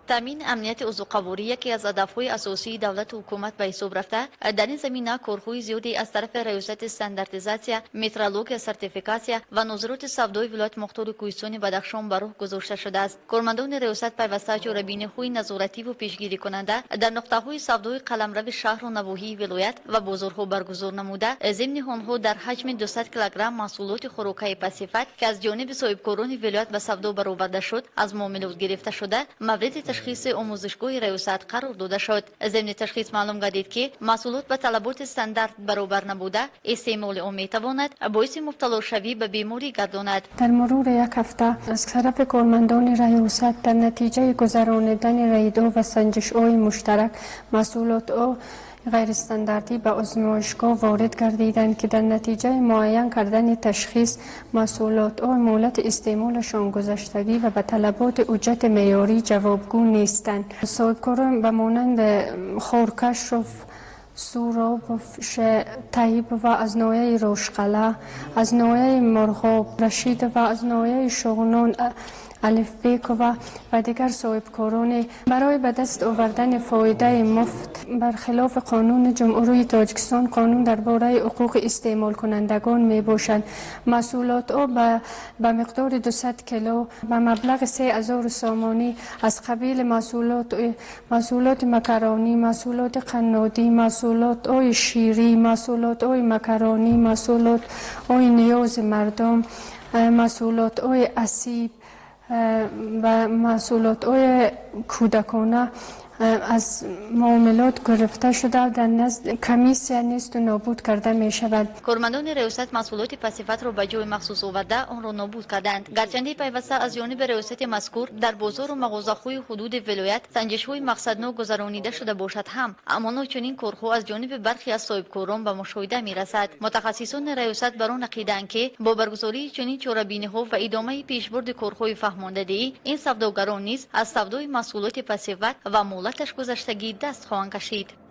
تامین امنیت عضوقواری یکی از هدف‌های اساسی دولت و حکومت به حساب رفته. در این زمینه کارهای زیادی از طرف ریاست استانداردیزاسیا، مترولوژی، سرتیفیکاسیا و نظارت سودای ولایت مختار کوهستان بدخشان به راه گذاشته شده است. کارمندان ریاست پیوسته جوربینی‌های نظارتی و پیشگیری کننده در نقطه‌های سودای قلمرو شهر و نواحی ولایت و بازارها برگزار نموده، ضمن آنها در حجم 200 کیلوگرم محصولات خوراکی پاسیفت که از جانب صاحبکاران ولایت به سودا برآورده شد از معاملات گرفته شده مورد تشخیص آموزشگاه ریاست قرار داده شد. ضمن تشخیص معلوم گردید که محصولات به طلبات استاندارد برابر نبوده، استعمال آن میتواند باعث مبتلا شوی به بیماری گرداند. در مرور یک هفته از طرف کارمندان ریاست در نتیجه گذراندن ریدها و سنجش‌های مشترک محصولات غیر استانداردی به آزمایشگاه وارد گردیدند که در نتیجه معین کردن تشخیص محصولات مهلت استعمالشان گذشتگی و به طلبات اجرت معیاری جوابگو نیستند. صاحبکاران به مانند خورکش و سوراب طیب و از نوعه روشقله، از نوعه مرغاب رشید و از نوعه شغنان الف بیک و دیگر صاحبکاران برای به دست آوردن فایده مفت برخلاف قانون جمهوری تاجیکستان قانون درباره حقوق استعمال کنندگان می باشند. محصولات به مقدار 200 کیلو به مبلغ 3000 سامانی از قبیل محصولات مکرانی، محصولات قنادی، محصولات شیری، محصولات مکرانی، محصولات نیاز مردم، محصولات اسیب و محصولات کودکانه از معاملات گرفته شده در نزد کمیسیون نیست و نابود کرده می شود. کارمندان ریاست محصولات پاسیفت را به جای مخصوص آورده آن را نابود کردند. گرچنده پیوسته از جانب ریاست مذکور در بازار و مغازه‌های حدود ولایت سنجش‌های مقصدناک گذرانیده شده باشد هم، اما چنین کارها از جانب برخی از صاحبکاران به مشاهده می رسد. متخصصان ریاست بر آن عقیده‌اند که با برگزاری چنین چاره‌بینی‌ها و ادامه پیشبرد کارهای فهمانده‌ای این سوداگران نیز از سودای محصولات پاسیفت و مهلتش گذشتگی دست خواهند کشید.